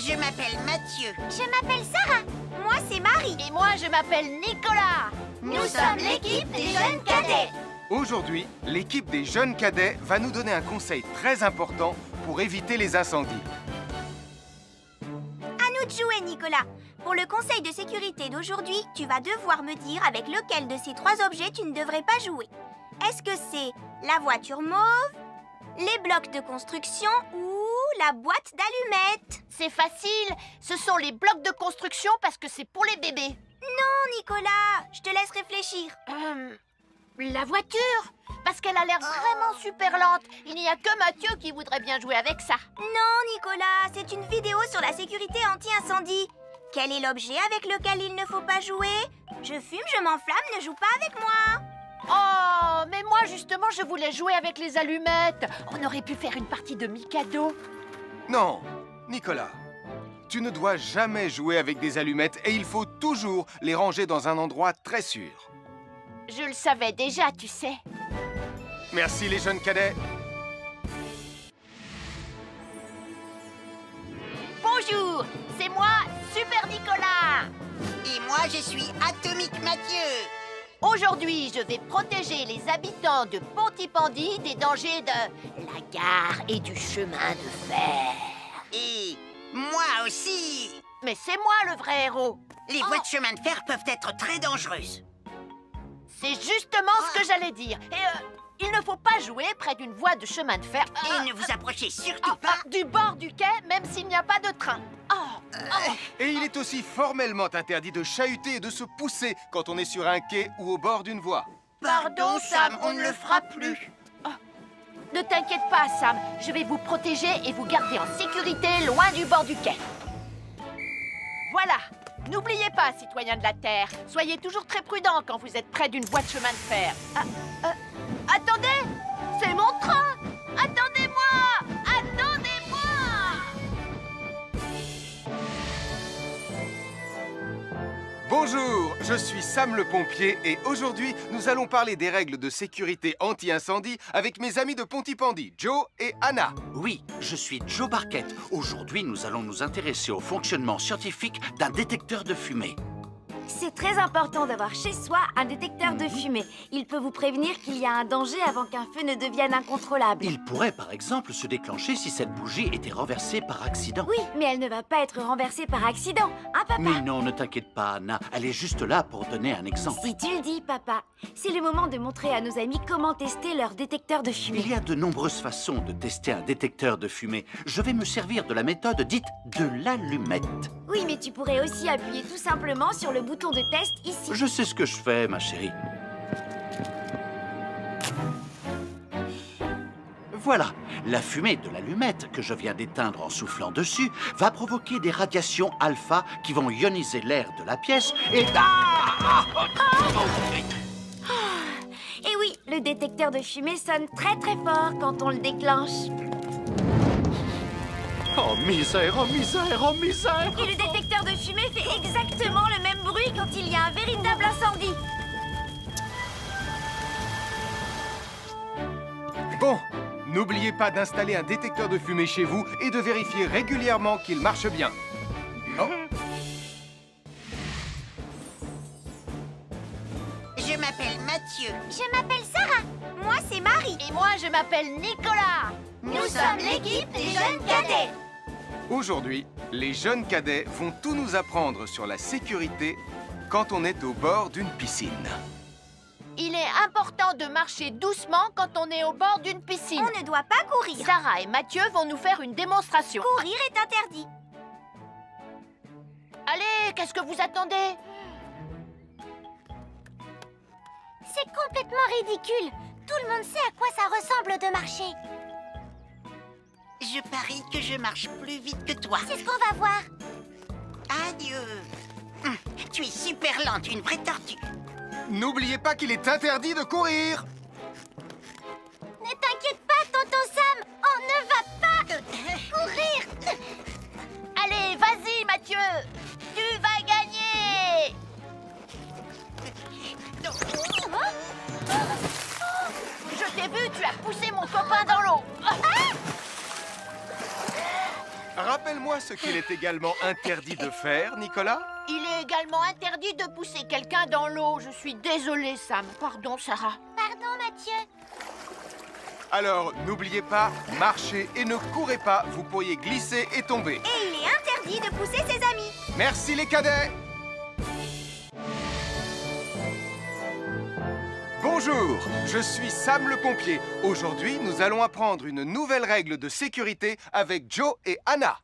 Je m'appelle Mathieu. Je m'appelle Sarah. Moi, c'est Marie. Et moi, je m'appelle Nicolas. Nous sommes l'équipe des jeunes cadets. Aujourd'hui, l'équipe des jeunes cadets va nous donner un conseil très important pour éviter les incendies. À nous de jouer, Nicolas. Pour le conseil de sécurité d'aujourd'hui, tu vas devoir me dire avec lequel de ces 3 objets tu ne devrais pas jouer. Est-ce que c'est la voiture mauve, les blocs de construction ou la boîte d'allumettes? C'est facile. Ce sont les blocs de construction parce que c'est pour les bébés. Non, Nicolas, je te laisse réfléchir. La voiture, parce qu'elle a l'air vraiment super lente. Il n'y a que Mathieu qui voudrait bien jouer avec ça. Non, Nicolas, c'est une vidéo sur la sécurité anti-incendie. Quel est l'objet avec lequel il ne faut pas jouer? Je fume, je m'enflamme, ne joue pas avec moi. Oh, mais moi justement, je voulais jouer avec les allumettes. On aurait pu faire une partie de Mikado. Non, Nicolas, tu ne dois jamais jouer avec des allumettes et il faut toujours les ranger dans un endroit très sûr. Je le savais déjà, tu sais. Merci les jeunes cadets. Bonjour, c'est moi, Super Nicolas. Et moi, je suis Atomique Mathieu. Aujourd'hui, je vais protéger les habitants de Pontypandy des dangers de la gare et du chemin de fer. Et moi aussi. Mais c'est moi le vrai héros. Les voies de chemin de fer peuvent être très dangereuses. C'est justement ce que j'allais dire. Et il ne faut pas jouer près d'une voie de chemin de fer. Et ne vous approchez surtout pas. Du bord du quai, même s'il n'y a pas de train. Et il est aussi formellement interdit de chahuter et de se pousser quand on est sur un quai ou au bord d'une voie. Pardon, Sam, on ne le fera plus. Ne t'inquiète pas, Sam. Je vais vous protéger et vous garder en sécurité loin du bord du quai. Voilà. N'oubliez pas, citoyens de la Terre, soyez toujours très prudents quand vous êtes près d'une voie de chemin de fer. Attendez! C'est mon train! Attendez-moi! Attendez-moi! Bonjour, je suis Sam le pompier et aujourd'hui, nous allons parler des règles de sécurité anti-incendie avec mes amis de Pontypandy, Joe et Anna. Oui, je suis Joe Barquette. Aujourd'hui, nous allons nous intéresser au fonctionnement scientifique d'un détecteur de fumée. C'est très important d'avoir chez soi un détecteur de fumée. Il peut vous prévenir qu'il y a un danger avant qu'un feu ne devienne incontrôlable. Il pourrait, par exemple, se déclencher si cette bougie était renversée par accident. Oui, mais elle ne va pas être renversée par accident, hein, papa? Mais non, ne t'inquiète pas, Anna. Elle est juste là pour donner un exemple. Si tu le dis, papa. C'est le moment de montrer à nos amis comment tester leur détecteur de fumée. Il y a de nombreuses façons de tester un détecteur de fumée. Je vais me servir de la méthode dite de l'allumette. Oui, mais tu pourrais aussi appuyer tout simplement sur le bouton de test ici. Je sais ce que je fais, ma chérie. Voilà, la fumée de l'allumette que je viens d'éteindre en soufflant dessus va provoquer des radiations alpha qui vont ioniser l'air de la pièce et... Et oui, le détecteur de fumée sonne très très fort quand on le déclenche. Oh misère, oh misère, oh misère! Et le détecteur de fumée fait exactement le même bruit quand il y a un véritable incendie. Bon, n'oubliez pas d'installer un détecteur de fumée chez vous et de vérifier régulièrement qu'il marche bien. Oh. Je m'appelle Mathieu. Je m'appelle Sarah. Moi, c'est Marie. Et moi, je m'appelle Nicolas. Nous sommes l'équipe des jeunes cadets. Aujourd'hui, les jeunes cadets vont tout nous apprendre sur la sécurité quand on est au bord d'une piscine. Il est important de marcher doucement quand on est au bord d'une piscine. On ne doit pas courir. Sarah et Mathieu vont nous faire une démonstration. Courir est interdit. Allez, qu'est-ce que vous attendez? C'est complètement ridicule. Tout le monde sait à quoi ça ressemble de marcher. Je parie que je marche plus vite que toi. C'est ce qu'on va voir. Adieu. Tu es super lente, une vraie tortue. N'oubliez pas qu'il est interdit de courir. Ne t'inquiète pas, tonton Sam. On ne va pas courir. Allez, vas-y, Mathieu. Tu vas gagner. Je t'ai vu, tu as poussé mon copain dans l'eau. Rappelle-moi ce qu'il est également interdit de faire, Nicolas. Il est également interdit de pousser quelqu'un dans l'eau. Je suis désolée, Sam. Pardon, Sarah. Pardon, Mathieu. Alors, n'oubliez pas, marchez et ne courez pas, vous pourriez glisser et tomber. Et il est interdit de pousser ses amis. Merci les cadets. Bonjour, je suis Sam le pompier. Aujourd'hui, nous allons apprendre une nouvelle règle de sécurité avec Joe et Anna.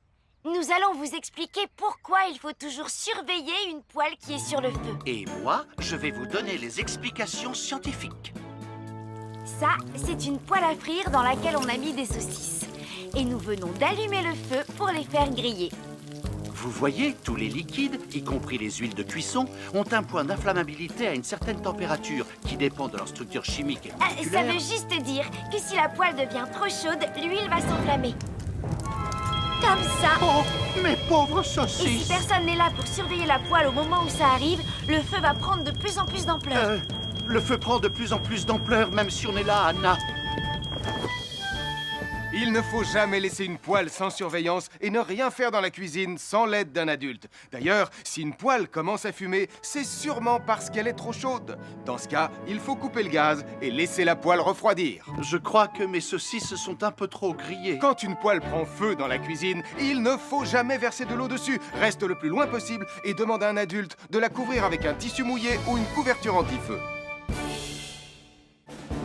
Nous allons vous expliquer pourquoi il faut toujours surveiller une poêle qui est sur le feu. Et moi, je vais vous donner les explications scientifiques. Ça, c'est une poêle à frire dans laquelle on a mis des saucisses. Et nous venons d'allumer le feu pour les faire griller. Vous voyez, tous les liquides, y compris les huiles de cuisson, ont un point d'inflammabilité à une certaine température qui dépend de leur structure chimique et Ça moléculaire. veut juste dire que si la poêle devient trop chaude, l'huile va s'enflammer. Comme ça. Oh, mes pauvres Et si saucisses! personne n'est là pour surveiller la poêle au moment où ça arrive, le feu va prendre de plus en plus d'ampleur. Le feu prend de plus en plus d'ampleur, même si on est là, Anna. Il ne faut jamais laisser une poêle sans surveillance et ne rien faire dans la cuisine sans l'aide d'un adulte. D'ailleurs, si une poêle commence à fumer, c'est sûrement parce qu'elle est trop chaude. Dans ce cas, il faut couper le gaz et laisser la poêle refroidir. Je crois que mes saucisses sont un peu trop grillées. Quand une poêle prend feu dans la cuisine, il ne faut jamais verser de l'eau dessus. Reste le plus loin possible et demande à un adulte de la couvrir avec un tissu mouillé ou une couverture anti-feu.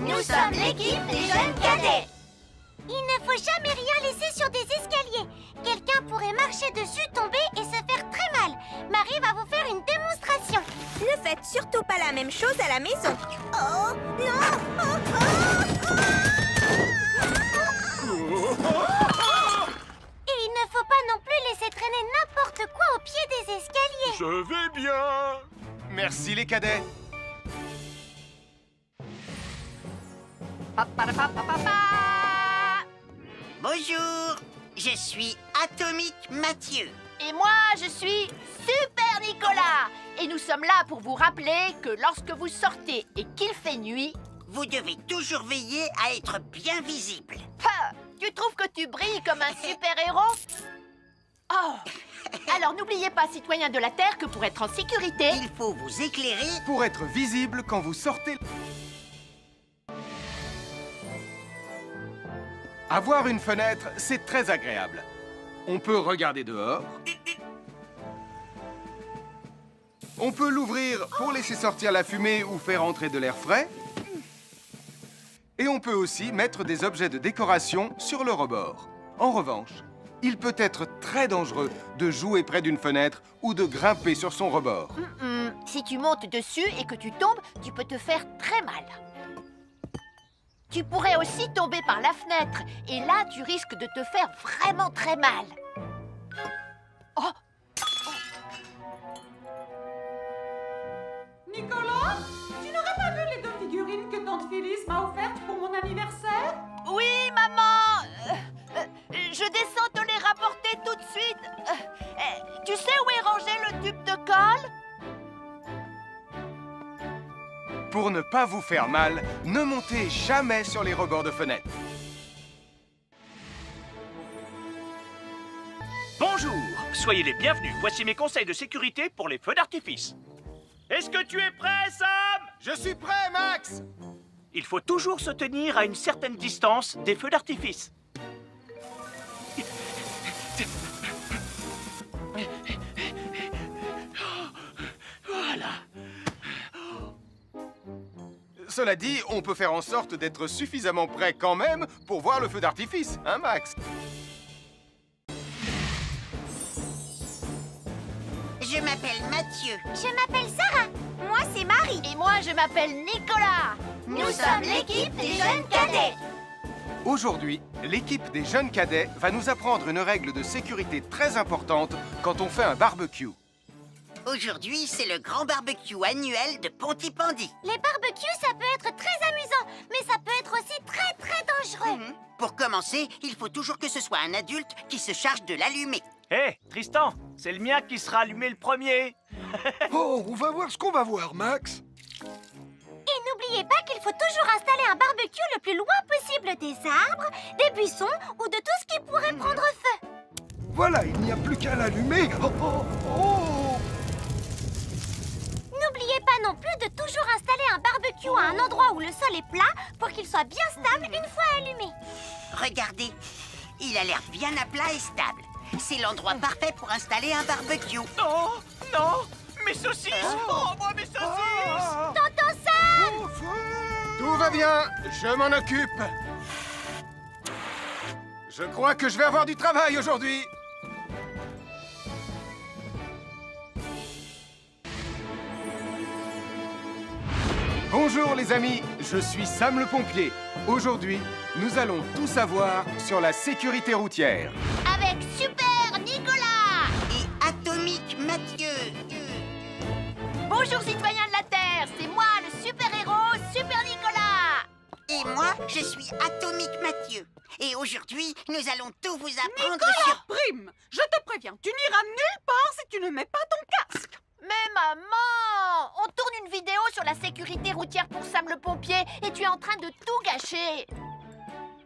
Nous sommes l'équipe des jeunes cadets. Il ne faut jamais rien laisser sur des escaliers. Quelqu'un pourrait marcher dessus, tomber et se faire très mal. Marie va vous faire une démonstration. Ne faites surtout pas la même chose à la maison. Oh, non. Et il ne faut pas non plus laisser traîner n'importe quoi au pied des escaliers. Je vais bien. Merci les cadets. Bonjour, je suis Atomique Mathieu. Et moi, je suis Super Nicolas. Et nous sommes là pour vous rappeler que lorsque vous sortez et qu'il fait nuit... Vous devez toujours veiller à être bien visible. Ha! Tu trouves que tu brilles comme un super-héros? Oh! Alors n'oubliez pas, citoyens de la Terre, que pour être en sécurité... Il faut vous éclairer. Pour être visible quand vous sortez... Avoir une fenêtre, c'est très agréable. On peut regarder dehors. On peut l'ouvrir pour laisser sortir la fumée ou faire entrer de l'air frais. Et on peut aussi mettre des objets de décoration sur le rebord. En revanche, il peut être très dangereux de jouer près d'une fenêtre ou de grimper sur son rebord. Si tu montes dessus et que tu tombes, tu peux te faire très mal. Tu pourrais aussi tomber par la fenêtre. Et là, tu risques de te faire vraiment très mal. Oh! Nicolas, tu n'aurais pas vu les 2 figurines que tante Phyllis m'a offertes pour mon anniversaire? Oui, maman! Je descends te les rapporter tout de suite. Tu sais où est rangé le tube de colle? Pour ne pas vous faire mal, ne montez jamais sur les rebords de fenêtres. Bonjour, soyez les bienvenus. Voici mes conseils de sécurité pour les feux d'artifice. Est-ce que tu es prêt, Sam? Je suis prêt, Max! Il faut toujours se tenir à une certaine distance des feux d'artifice. Voilà. Cela dit, on peut faire en sorte d'être suffisamment prêt quand même pour voir le feu d'artifice, hein, Max? Je m'appelle Mathieu. Je m'appelle Sarah. Moi, c'est Marie. Et moi, je m'appelle Nicolas. Nous sommes l'équipe des jeunes cadets. Aujourd'hui, l'équipe des jeunes cadets va nous apprendre une règle de sécurité très importante quand on fait un barbecue. Aujourd'hui, c'est le grand barbecue annuel de Pontypandy. Les barbecues, ça peut être très amusant, mais ça peut être aussi très dangereux. Pour commencer, il faut toujours que ce soit un adulte qui se charge de l'allumer. Hé, Tristan, c'est le mien qui sera allumé le premier. Oh, on va voir ce qu'on va voir, Max. Et n'oubliez pas qu'il faut toujours installer un barbecue le plus loin possible des arbres, des buissons ou de tout ce qui pourrait prendre feu. Voilà, il n'y a plus qu'à l'allumer. Oh, oh, oh. N'oubliez pas non plus de toujours installer un barbecue à un endroit où le sol est plat pour qu'il soit bien stable une fois allumé. Regardez, il a l'air bien à plat et stable. C'est l'endroit parfait pour installer un barbecue. Non, non, mes saucisses. Oh, moi, mes saucisses. Tonton Sam! Au feu. Tout va bien, je m'en occupe. Je crois que je vais avoir du travail aujourd'hui. Bonjour les amis, je suis Sam le pompier. Aujourd'hui, nous allons tout savoir sur la sécurité routière. Avec Super Nicolas! Et Atomique Mathieu. Bonjour citoyens de la Terre, c'est moi le super-héros Super Nicolas. Et moi, je suis Atomique Mathieu. Et aujourd'hui, nous allons tout vous apprendre sur... Prime, je te préviens, tu n'iras nulle part si tu ne mets pas ton casque. Mais maman, on tourne une vidéo sur la sécurité routière pour Sam le pompier et tu es en train de tout gâcher.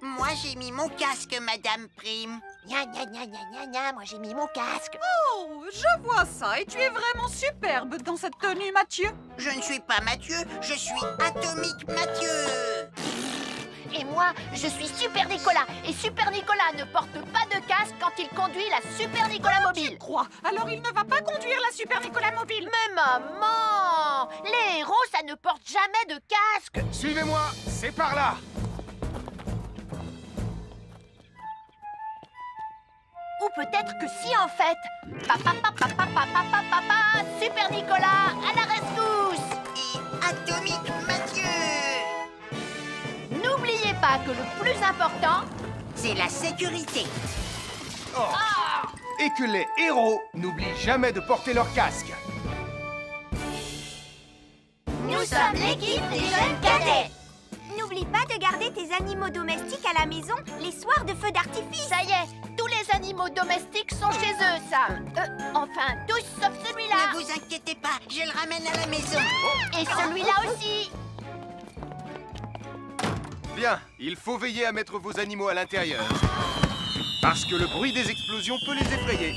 Moi, j'ai mis mon casque, Madame Prime. Gna gna gna gna gna gna, moi j'ai mis mon casque. Oh, je vois ça et tu es vraiment superbe dans cette tenue, Mathieu. Je ne suis pas Mathieu, je suis Atomique Mathieu. Et moi, je suis Super Nicolas. Et Super Nicolas ne porte pas de casque quand il conduit la Super Nicolas mobile. Crois, alors il ne va pas conduire la Super Nicolas mobile. Mais maman, les héros, ça ne porte jamais de casque. Suivez-moi, c'est par là. Ou peut-être que si en fait. Papa, papa, papa, papa, papa, Super Nicolas, à la rescousse. Et Atomique Mathieu. N'oubliez pas que le plus important, C'est la sécurité. Et que les héros n'oublient jamais de porter leur casque. Nous sommes l'équipe des jeunes cadets! N'oublie pas de garder tes animaux domestiques à la maison les soirs de feu d'artifice. ça y est, tous les animaux domestiques sont chez eux, Sam. Enfin, tous sauf celui-là. Ne vous inquiétez pas, je le ramène à la maison. Et celui-là aussi. Bien, il faut veiller à mettre vos animaux à l'intérieur. Parce que le bruit des explosions peut les effrayer.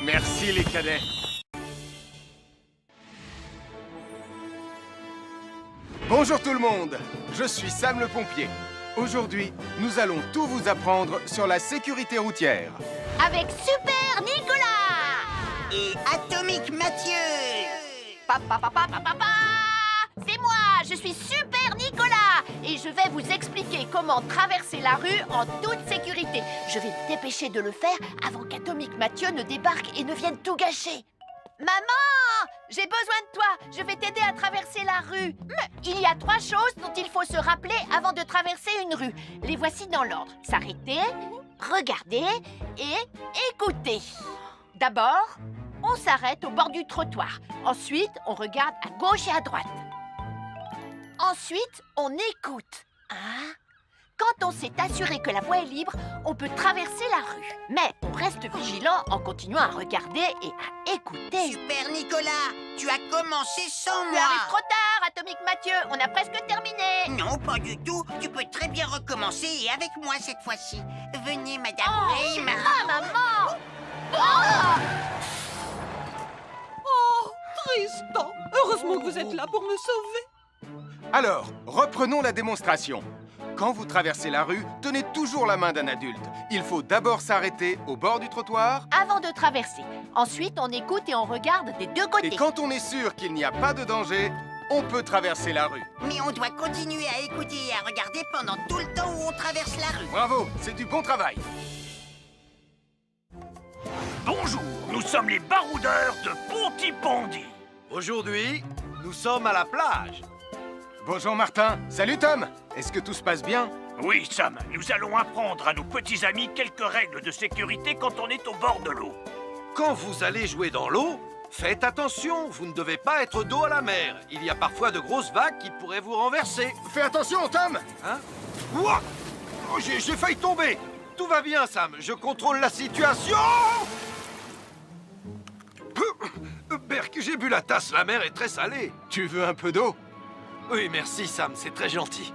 Merci les cadets. Bonjour tout le monde, je suis Sam le pompier. Aujourd'hui, nous allons tout vous apprendre sur la sécurité routière. Avec Super Nicolas. Et Atomique Mathieu. Papa, papa, papa, papa. C'est moi, je suis Super Nicolas. Et je vais vous expliquer comment traverser la rue en toute sécurité. Je vais me dépêcher de le faire avant qu'Atomique Mathieu ne débarque et ne vienne tout gâcher. Maman, j'ai besoin de toi. Je vais t'aider à traverser la rue. Mais il y a 3 choses dont il faut se rappeler avant de traverser une rue. Les voici dans l'ordre. S'arrêter, regarder et écouter. D'abord, on s'arrête au bord du trottoir. Ensuite, on regarde à gauche et à droite. Ensuite, on écoute. Hein? Quand on s'est assuré que la voie est libre, on peut traverser la rue. Mais on reste vigilant en continuant à regarder et à écouter. Super Nicolas, tu as commencé sans Tu moi. arrives trop tard, Atomique Mathieu. On a presque terminé. Non, pas du tout. Tu peux très bien recommencer et avec moi cette fois-ci. Venez, Madame Prime. Ah, maman! Oh! Oh, Tristan, heureusement que vous êtes là pour me sauver. Alors, reprenons la démonstration. Quand vous traversez la rue, tenez toujours la main d'un adulte. Il faut d'abord s'arrêter au bord du trottoir. Avant de traverser. Ensuite, on écoute et on regarde des deux côtés. Et quand on est sûr qu'il n'y a pas de danger, on peut traverser la rue. Mais on doit continuer à écouter et à regarder pendant tout le temps où on traverse la rue. Bravo, c'est du bon travail. Bonjour, nous sommes les baroudeurs de Pontypandy. Aujourd'hui, nous sommes à la plage. Bonjour Martin. Salut Tom. Est-ce que tout se passe bien? Oui, Sam, nous allons apprendre à nos petits amis quelques règles de sécurité quand on est au bord de l'eau. Quand vous allez jouer dans l'eau, faites attention, vous ne devez pas être dos à la mer. Il y a parfois de grosses vagues qui pourraient vous renverser. Fais attention Tom. Hein? Ouah! Oh, j'ai failli tomber. Tout va bien, Sam, je contrôle la situation. Berk, j'ai bu la tasse, la mer est très salée. Tu veux un peu d'eau? Oui, merci, Sam, c'est très gentil.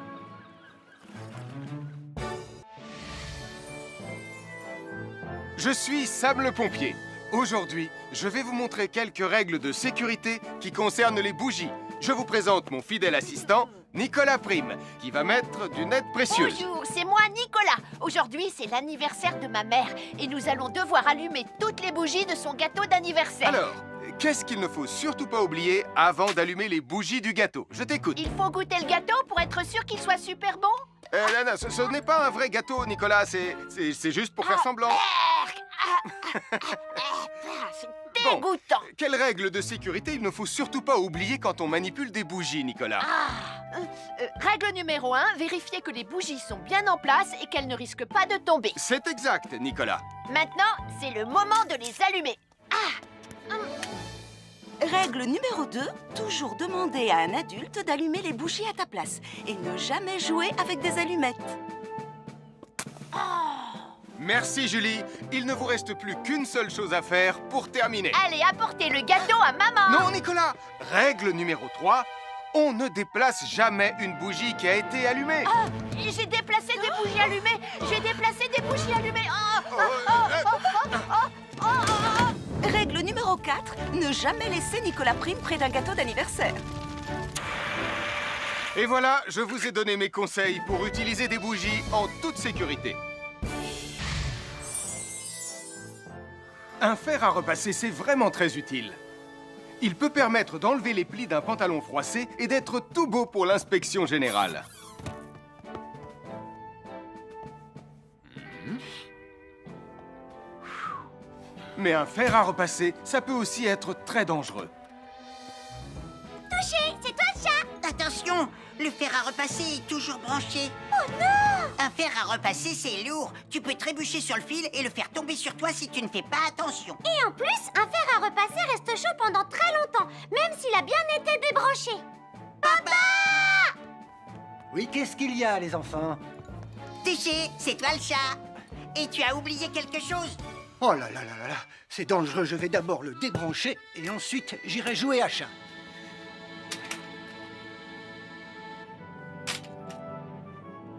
je suis Sam le pompier. Aujourd'hui, je vais vous montrer quelques règles de sécurité qui concernent les bougies. Je vous présente mon fidèle assistant, Nicolas Prime, qui va mettre d'une aide précieuse. Bonjour, c'est moi Nicolas. Aujourd'hui, c'est l'anniversaire de ma mère et nous allons devoir allumer toutes les bougies de son gâteau d'anniversaire. Alors, qu'est-ce qu'il ne faut surtout pas oublier avant d'allumer les bougies du gâteau? Je t'écoute. Il faut goûter le gâteau pour être sûr qu'il soit super bon. Non, ce n'est pas un vrai gâteau, Nicolas. C'est juste pour faire semblant. C'est dégoûtant. Quelles règles de sécurité il ne faut surtout pas oublier quand on manipule des bougies, Nicolas? Règle numéro 1, vérifier que les bougies sont bien en place et qu'elles ne risquent pas de tomber. C'est exact, Nicolas. Maintenant, c'est le moment de les allumer. Règle numéro 2, toujours demander à un adulte d'allumer les bougies à ta place et ne jamais jouer avec des allumettes. Merci, Julie. Il ne vous reste plus qu'une seule chose à faire pour terminer. Allez, apportez le gâteau à maman. Non, Nicolas. Règle numéro 3, on ne déplace jamais une bougie qui a été allumée. J'ai déplacé des bougies allumées. J'ai déplacé des bougies allumées. Règle numéro 4, ne jamais laisser Nicolas Prime près d'un gâteau d'anniversaire. Et voilà, je vous ai donné mes conseils pour utiliser des bougies en toute sécurité. Un fer à repasser, c'est vraiment très utile. Il peut permettre d'enlever les plis d'un pantalon froissé et d'être tout beau pour l'inspection générale. Mais un fer à repasser, ça peut aussi être très dangereux. Touché, c'est toi le chat. Attention, le fer à repasser est toujours branché. Oh non! Un fer à repasser, c'est lourd. Tu peux trébucher sur le fil et le faire tomber sur toi si tu ne fais pas attention. Et en plus, un fer à repasser reste chaud pendant très longtemps, même s'il a bien été débranché. Papa! Oui, qu'est-ce qu'il y a, les enfants? Touché, c'est toi le chat. Et tu as oublié quelque chose? Oh là là là là là, c'est dangereux, je vais d'abord le débrancher et ensuite j'irai jouer à chat.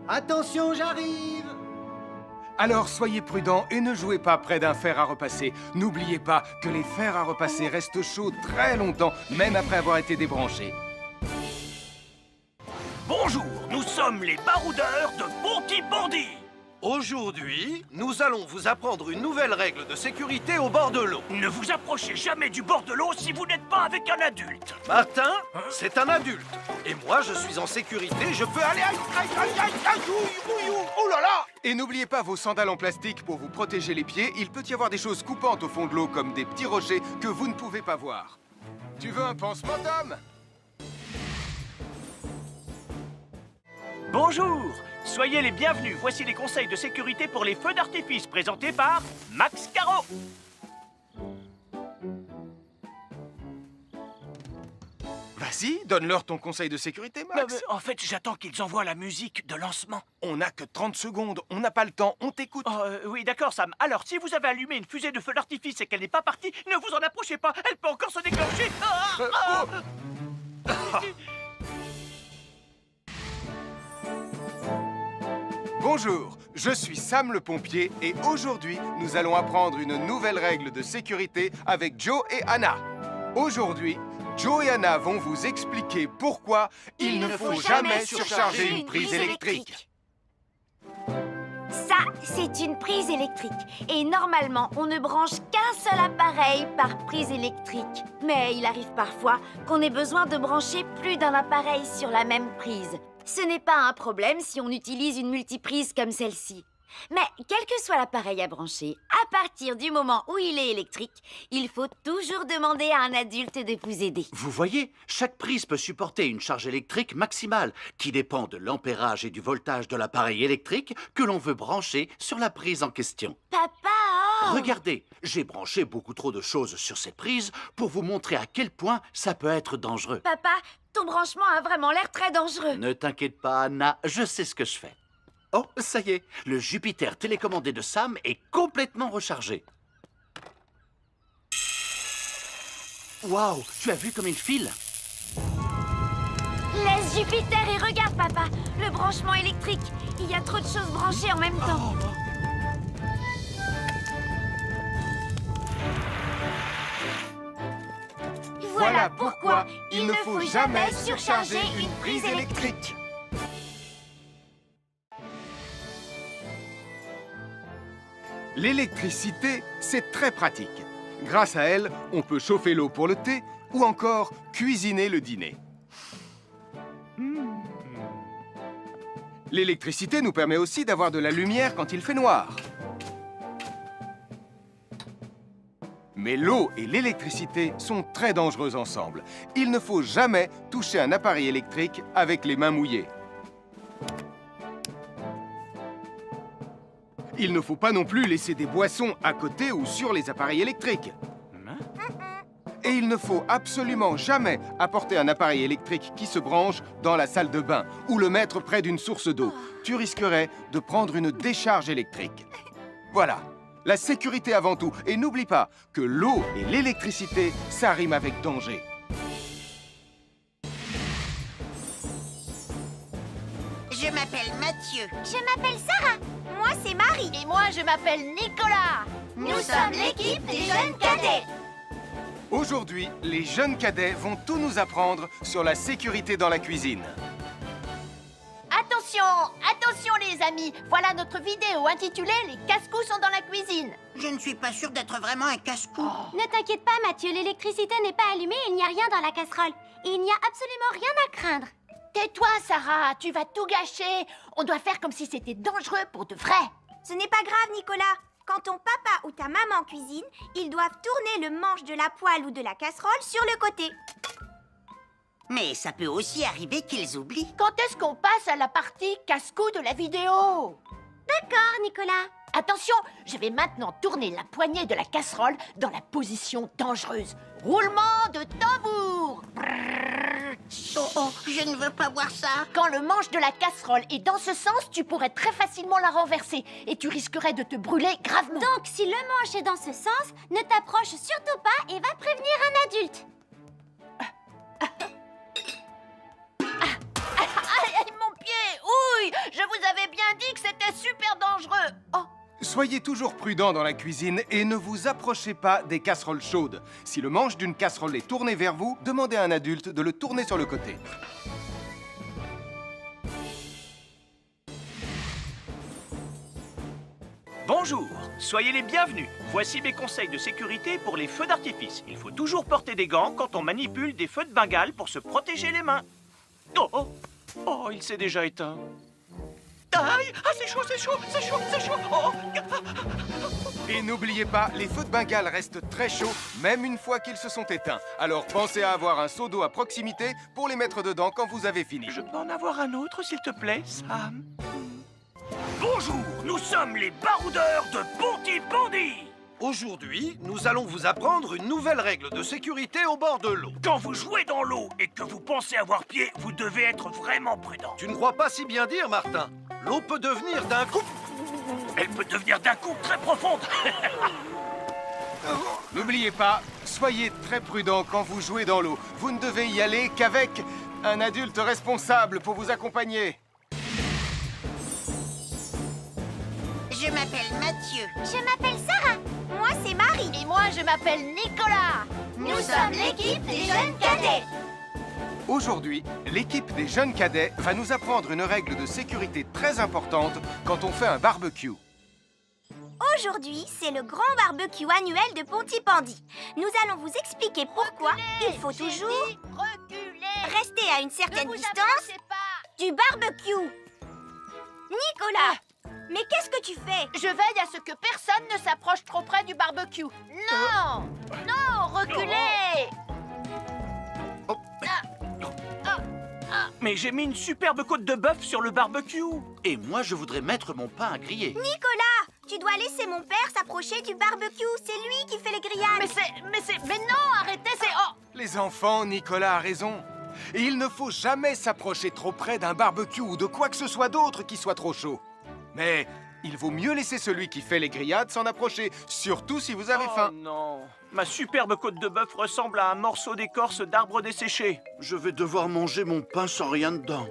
Attention, j'arrive! Alors soyez prudents et ne jouez pas près d'un fer à repasser. N'oubliez pas que les fers à repasser restent chauds très longtemps, même après avoir été débranchés. Bonjour, nous sommes les baroudeurs de Bonty-Bordy. Aujourd'hui, nous allons vous apprendre une nouvelle règle de sécurité au bord de l'eau. Ne vous approchez jamais du bord de l'eau si vous n'êtes pas avec un adulte. Martin, c'est un adulte. Et moi, je suis en sécurité, je peux aller... Aïe, aïe, aïe, aïe, aïe, ouïe, ouïe, ouïe. Oh là là! Et n'oubliez pas vos sandales en plastique pour vous protéger les pieds. Il peut y avoir des choses coupantes au fond de l'eau, comme des petits rochers que vous ne pouvez pas voir. Tu veux un pansement, Tom? Bonjour, soyez les bienvenus. Voici les conseils de sécurité pour les feux d'artifice présentés par Max Caro. Vas-y, donne-leur ton conseil de sécurité, Max. En fait, j'attends qu'ils envoient la musique de lancement. On n'a que 30 secondes, on n'a pas le temps, on t'écoute. Oui, d'accord, Sam. Alors, si vous avez allumé une fusée de feu d'artifice et qu'elle n'est pas partie, ne vous en approchez pas. Elle peut encore se déclencher. Bonjour, je suis Sam le pompier et aujourd'hui, nous allons apprendre une nouvelle règle de sécurité avec Joe et Anna. Aujourd'hui, Joe et Anna vont vous expliquer pourquoi il ne faut jamais surcharger une prise électrique. Ça, c'est une prise électrique. Et normalement, on ne branche qu'un seul appareil par prise électrique. Mais il arrive parfois qu'on ait besoin de brancher plus d'un appareil sur la même prise. Ce n'est pas un problème si on utilise une multiprise comme celle-ci. Mais quel que soit l'appareil à brancher, à partir du moment où il est électrique, il faut toujours demander à un adulte de vous aider. Vous voyez, chaque prise peut supporter une charge électrique maximale qui dépend de l'ampérage et du voltage de l'appareil électrique que l'on veut brancher sur la prise en question. Papa! Regardez, j'ai branché beaucoup trop de choses sur cette prise pour vous montrer à quel point ça peut être dangereux. Papa, ton branchement a vraiment l'air très dangereux. Ne t'inquiète pas, Anna, je sais ce que je fais. Oh, ça y est, le Jupiter télécommandé de Sam est complètement rechargé. Waouh, tu as vu comme il file? Laisse Jupiter et regarde, papa. Le branchement électrique. Il y a trop de choses branchées en même temps. Voilà pourquoi il ne faut jamais surcharger une prise électrique. L'électricité, c'est très pratique. Grâce à elle, on peut chauffer l'eau pour le thé ou encore cuisiner le dîner. L'électricité nous permet aussi d'avoir de la lumière quand il fait noir. Mais l'eau et l'électricité sont très dangereux ensemble. Il ne faut jamais toucher un appareil électrique avec les mains mouillées. Il ne faut pas non plus laisser des boissons à côté ou sur les appareils électriques. Et il ne faut absolument jamais apporter un appareil électrique qui se branche dans la salle de bain ou le mettre près d'une source d'eau. Tu risquerais de prendre une décharge électrique. Voilà, la sécurité avant tout. Et n'oublie pas que l'eau et l'électricité, ça rime avec danger. Je m'appelle Mathieu. Je m'appelle Sarah. Moi, c'est Marie. Et moi, je m'appelle Nicolas. Nous sommes l'équipe des jeunes cadets. Aujourd'hui, les jeunes cadets vont tout nous apprendre sur la sécurité dans la cuisine. Attention, attention les amis. Voilà notre vidéo intitulée « Les casse-cou sont dans la cuisine ». Je ne suis pas sûre d'être vraiment un casse-cou. Ne t'inquiète pas, Mathieu, l'électricité n'est pas allumée et il n'y a rien dans la casserole. Il n'y a absolument rien à craindre. Tais-toi, Sarah, tu vas tout gâcher. On doit faire comme si c'était dangereux pour de vrai. Ce n'est pas grave, Nicolas. Quand ton papa ou ta maman cuisine, ils doivent tourner le manche de la poêle ou de la casserole sur le côté. Mais ça peut aussi arriver qu'ils oublient. Quand est-ce qu'on passe à la partie casse-cou de la vidéo? D'accord, Nicolas. Attention, je vais maintenant tourner la poignée de la casserole dans la position dangereuse. Roulement de tambour. Oh, je ne veux pas voir ça. Quand le manche de la casserole est dans ce sens, tu pourrais très facilement la renverser et tu risquerais de te brûler gravement. Donc, si le manche est dans ce sens, ne t'approche surtout pas et va prévenir un adulte. Aïe, mon pied! Ouille! Je vous avais bien dit que c'était super dangereux. Oh! Soyez toujours prudents dans la cuisine et ne vous approchez pas des casseroles chaudes. Si le manche d'une casserole est tourné vers vous, demandez à un adulte de le tourner sur le côté. Bonjour, soyez les bienvenus. Voici mes conseils de sécurité pour les feux d'artifice. Il faut toujours porter des gants quand on manipule des feux de Bengale pour se protéger les mains. Oh, oh, oh, il s'est déjà éteint. Aïe! Ah, c'est chaud, c'est chaud, c'est chaud, c'est chaud! Oh. Et n'oubliez pas, les feux de Bengale restent très chauds, même une fois qu'ils se sont éteints. Alors pensez à avoir un seau d'eau à proximité pour les mettre dedans quand vous avez fini. Je peux en avoir un autre, s'il te plaît, Sam? Bonjour, nous sommes les baroudeurs de Pontypandy. Aujourd'hui, nous allons vous apprendre une nouvelle règle de sécurité au bord de l'eau. Quand vous jouez dans l'eau et que vous pensez avoir pied, vous devez être vraiment prudent. Tu ne crois pas si bien dire, Martin? L'eau peut devenir d'un coup... Elle peut devenir d'un coup très profonde. N'oubliez pas, soyez très prudents quand vous jouez dans l'eau. Vous ne devez y aller qu'avec un adulte responsable pour vous accompagner. Je m'appelle Mathieu. Je m'appelle Sarah. Moi, c'est Marie. Et moi, je m'appelle Nicolas. Nous sommes l'équipe des jeunes cadets. Aujourd'hui, l'équipe des jeunes cadets va nous apprendre une règle de sécurité très importante quand on fait un barbecue. Aujourd'hui, c'est le grand barbecue annuel de Pontypandy. Nous allons vous expliquer pourquoi il faut toujours rester à une certaine distance du barbecue. Nicolas, mais qu'est-ce que tu fais? Je veille à ce que personne ne s'approche trop près du barbecue. Non! Non, reculez! Mais j'ai mis une superbe côte de bœuf sur le barbecue. Et moi, je voudrais mettre mon pain à griller. Nicolas, tu dois laisser mon père s'approcher du barbecue. C'est lui qui fait les grillades. Mais non, arrêtez, c'est... Oh! Les enfants, Nicolas a raison. Et il ne faut jamais s'approcher trop près d'un barbecue ou de quoi que ce soit d'autre qui soit trop chaud. Mais il vaut mieux laisser celui qui fait les grillades s'en approcher, surtout si vous avez faim. Oh non, ma superbe côte de bœuf ressemble à un morceau d'écorce d'arbre desséché. Je vais devoir manger mon pain sans rien dedans.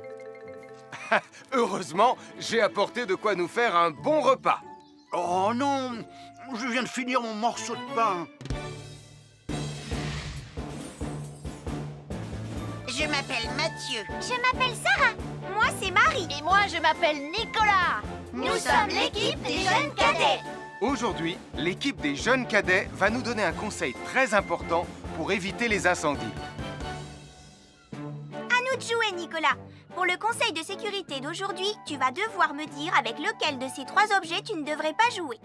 Heureusement, j'ai apporté de quoi nous faire un bon repas. Oh non, je viens de finir mon morceau de pain. Je m'appelle Mathieu. Je m'appelle Sarah. Moi, c'est Marie. Et moi, je m'appelle Nicolas. Nous sommes l'équipe des jeunes cadets. Aujourd'hui, l'équipe des jeunes cadets va nous donner un conseil très important pour éviter les incendies. À nous de jouer, Nicolas. Pour le conseil de sécurité d'aujourd'hui, tu vas devoir me dire avec lequel de ces 3 objets tu ne devrais pas jouer.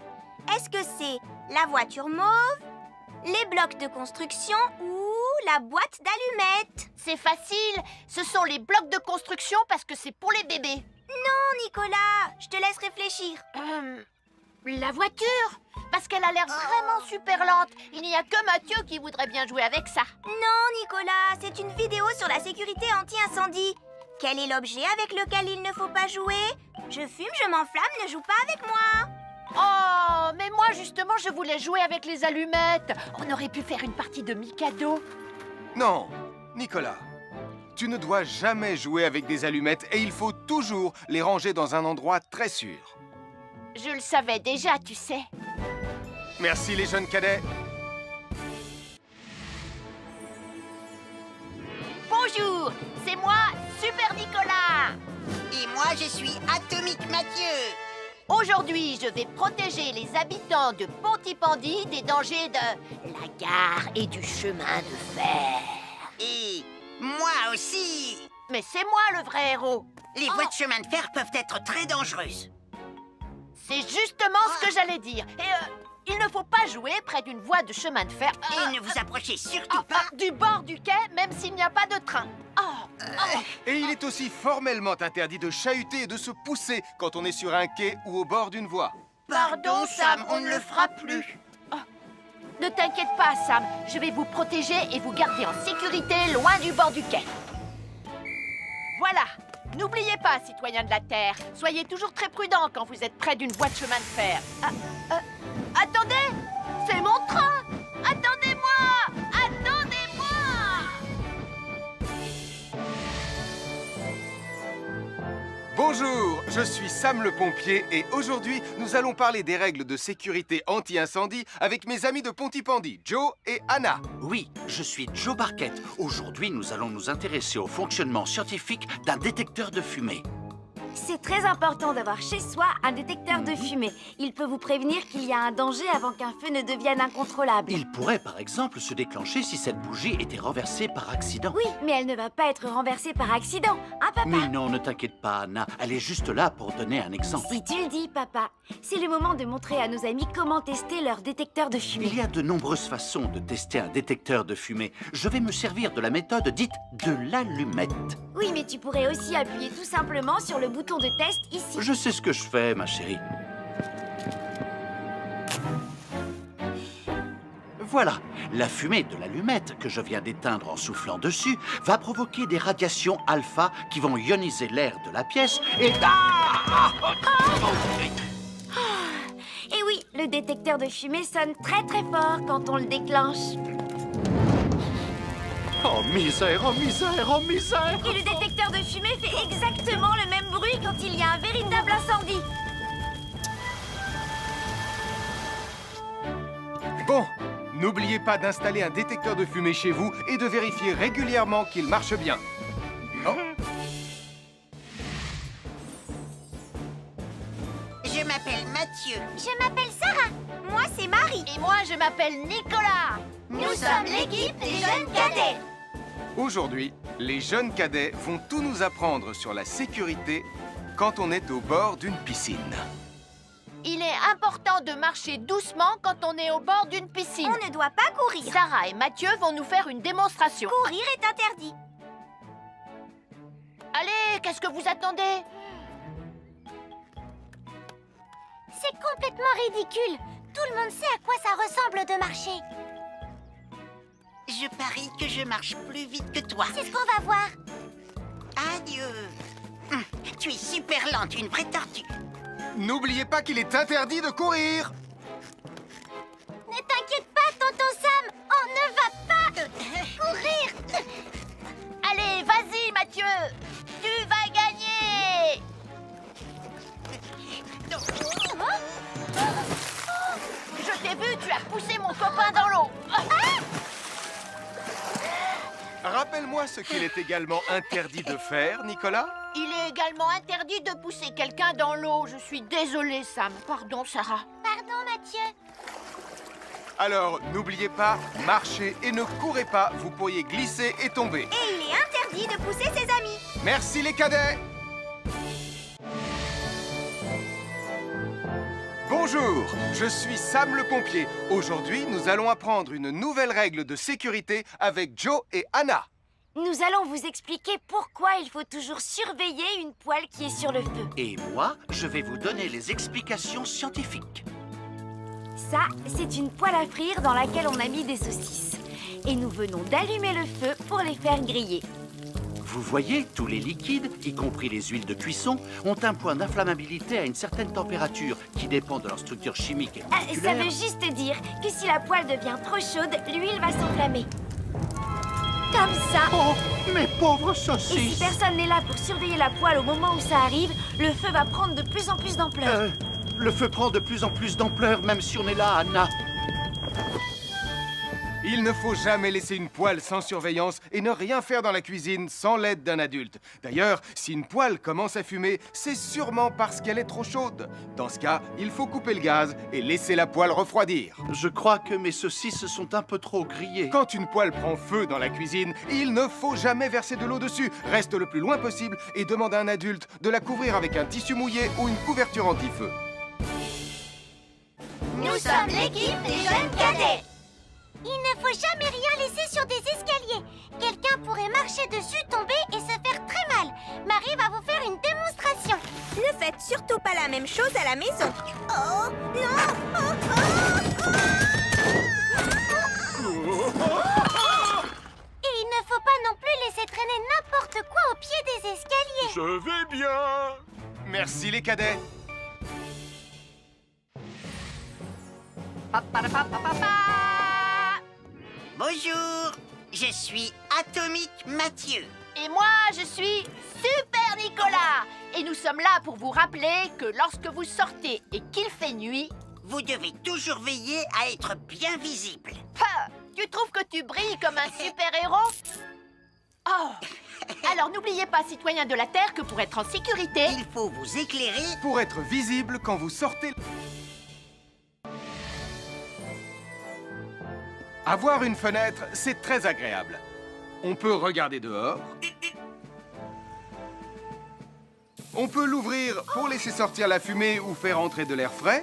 Est-ce que c'est la voiture mauve, les blocs de construction ou la boîte d'allumettes? C'est facile. Ce sont les blocs de construction parce que c'est pour les bébés. Non, Nicolas, je te laisse réfléchir. La voiture, parce qu'elle a l'air vraiment super lente. Il n'y a que Mathieu qui voudrait bien jouer avec ça. Non, Nicolas, c'est une vidéo sur la sécurité anti-incendie. Quel est l'objet avec lequel il ne faut pas jouer? Je fume, je m'enflamme, ne joue pas avec moi. Oh, mais moi justement, je voulais jouer avec les allumettes. On aurait pu faire une partie de Mikado. Non, Nicolas, tu ne dois jamais jouer avec des allumettes et il faut toujours les ranger dans un endroit très sûr. Je le savais déjà, tu sais. Merci les jeunes cadets. Bonjour, c'est moi, Super Nicolas. Et moi, je suis Atomique Mathieu. Aujourd'hui, je vais protéger les habitants de Pontypandy des dangers de la gare et du chemin de fer. Et moi aussi. Mais c'est moi le vrai héros. Les voies de chemin de fer peuvent être très dangereuses. C'est justement ce que j'allais dire. Et il ne faut pas jouer près d'une voie de chemin de fer. Et ne vous approchez surtout pas du bord du quai, même s'il n'y a pas de train. Et il est aussi formellement interdit de chahuter et de se pousser quand on est sur un quai ou au bord d'une voie. Pardon, Sam, on ne le fera plus. Ne t'inquiète pas, Sam. Je vais vous protéger et vous garder en sécurité loin du bord du quai. Voilà. N'oubliez pas, citoyens de la Terre, soyez toujours très prudents quand vous êtes près d'une voie de chemin de fer. Attendez! C'est mon train! Attendez-moi! Attendez-moi! Bonjour, je suis Sam le pompier et aujourd'hui, nous allons parler des règles de sécurité anti-incendie avec mes amis de Pontypandy, Joe et Anna. Oui, je suis Joe Barquette. Aujourd'hui, nous allons nous intéresser au fonctionnement scientifique d'un détecteur de fumée. C'est très important d'avoir chez soi un détecteur de fumée. Il peut vous prévenir qu'il y a un danger avant qu'un feu ne devienne incontrôlable. Il pourrait, par exemple, se déclencher si cette bougie était renversée par accident. Oui, mais elle ne va pas être renversée par accident, hein, papa? Mais non, ne t'inquiète pas, Anna. Elle est juste là pour donner un exemple. Si tu le dis, papa. C'est le moment de montrer à nos amis comment tester leur détecteur de fumée. Il y a de nombreuses façons de tester un détecteur de fumée. Je vais me servir de la méthode dite de l'allumette. Oui, mais tu pourrais aussi appuyer tout simplement sur le bouton de test ici. Je sais ce que je fais, ma chérie. Voilà, la fumée de l'allumette que je viens d'éteindre en soufflant dessus va provoquer des radiations alpha qui vont ioniser l'air de la pièce et... Et oui, le détecteur de fumée sonne très très fort quand on le déclenche. Oh misère, oh misère, oh misère! Et le détecteur de fumée fait exactement le même bruit quand il y a un véritable incendie. Bon, n'oubliez pas d'installer un détecteur de fumée chez vous et de vérifier régulièrement qu'il marche bien. Oh. Je m'appelle Mathieu. Je m'appelle Sarah. Moi, c'est Marie. Et moi, je m'appelle Nicolas. Nous sommes l'équipe des jeunes cadets. Aujourd'hui, les jeunes cadets vont tout nous apprendre sur la sécurité quand on est au bord d'une piscine. Il est important de marcher doucement quand on est au bord d'une piscine. On ne doit pas courir. Sarah et Mathieu vont nous faire une démonstration. Courir est interdit. Allez, qu'est-ce que vous attendez? C'est complètement ridicule. Tout le monde sait à quoi ça ressemble de marcher. Je parie que je marche plus vite que toi. C'est ce qu'on va voir. Adieu. Tu es super lente, une vraie tortue. N'oubliez pas qu'il est interdit de courir. Ne t'inquiète pas, tonton Sam. On ne va pas courir. Allez, vas-y, Mathieu. Tu vas gagner. Je t'ai vu, tu as poussé mon copain dans l'eau. Rappelle-moi ce qu'il est également interdit de faire, Nicolas. Il est également interdit de pousser quelqu'un dans l'eau. Je suis désolée, Sam. Pardon, Sarah. Pardon, Mathieu. Alors, n'oubliez pas, marchez et ne courez pas, vous pourriez glisser et tomber. Et il est interdit de pousser ses amis. Merci les cadets. Bonjour, je suis Sam le pompier. Aujourd'hui, nous allons apprendre une nouvelle règle de sécurité avec Joe et Anna. Nous allons vous expliquer pourquoi il faut toujours surveiller une poêle qui est sur le feu. Et moi, je vais vous donner les explications scientifiques. Ça, c'est une poêle à frire dans laquelle on a mis des saucisses. Et nous venons d'allumer le feu pour les faire griller. Vous voyez, tous les liquides, y compris les huiles de cuisson, ont un point d'inflammabilité à une certaine température qui dépend de leur structure chimique et Ça moléculaire. veut juste dire que si la poêle devient trop chaude, l'huile va s'enflammer. Comme ça. Oh, mes pauvres Et si saucisses! personne n'est là pour surveiller la poêle au moment où ça arrive, le feu va prendre de plus en plus d'ampleur. Le feu prend de plus en plus d'ampleur, même si on est là, Anna. Il ne faut jamais laisser une poêle sans surveillance et ne rien faire dans la cuisine sans l'aide d'un adulte. D'ailleurs, si une poêle commence à fumer, c'est sûrement parce qu'elle est trop chaude. Dans ce cas, il faut couper le gaz et laisser la poêle refroidir. Je crois que mes saucisses sont un peu trop grillées. Quand une poêle prend feu dans la cuisine, il ne faut jamais verser de l'eau dessus. Reste le plus loin possible et demande à un adulte de la couvrir avec un tissu mouillé ou une couverture anti-feu. Nous sommes l'équipe des jeunes cadets. Il ne faut jamais rien laisser sur des escaliers. Quelqu'un pourrait marcher dessus, tomber et se faire très mal. Marie va vous faire une démonstration. Ne faites surtout pas la même chose à la maison. Oh, non! Et il ne faut pas non plus laisser traîner n'importe quoi au pied des escaliers. Je vais bien. Merci les cadets. Bonjour, je suis Atomique Mathieu. Et moi, je suis Super Nicolas. Et nous sommes là pour vous rappeler que lorsque vous sortez et qu'il fait nuit... Vous devez toujours veiller à être bien visible. Tu trouves que tu brilles comme un super-héros? Oh! Alors n'oubliez pas, citoyens de la Terre, que pour être en sécurité... Il faut vous éclairer pour être visible quand vous sortez. Avoir une fenêtre, c'est très agréable. On peut regarder dehors. On peut l'ouvrir pour laisser sortir la fumée ou faire entrer de l'air frais.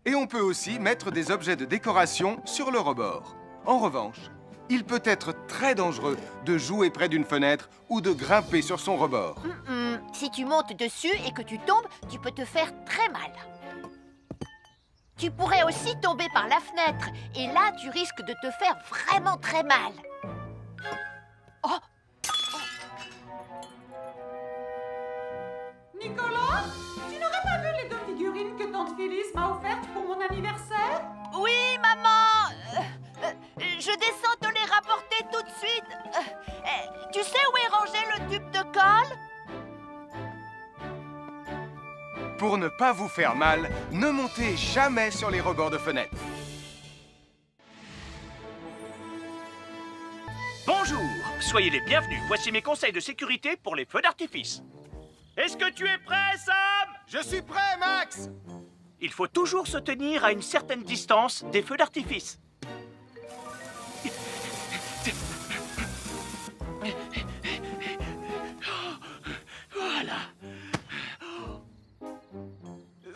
Et on peut aussi mettre des objets de décoration sur le rebord. En revanche, il peut être très dangereux de jouer près d'une fenêtre ou de grimper sur son rebord. Si tu montes dessus et que tu tombes, tu peux te faire très mal. Tu pourrais aussi tomber par la fenêtre. Et là, tu risques de te faire vraiment très mal. Oh! Nicolas, tu n'aurais pas vu les 2 figurines que tante Phyllis m'a offertes pour mon anniversaire? Oui, maman! Je descends te les rapporter tout de suite. Tu sais où est rangé le tube de colle? Pour ne pas vous faire mal, ne montez jamais sur les rebords de fenêtres. Bonjour, soyez les bienvenus. Voici mes conseils de sécurité pour les feux d'artifice. Est-ce que tu es prêt, Sam? Je suis prêt, Max! Il faut toujours se tenir à une certaine distance des feux d'artifice. Voilà.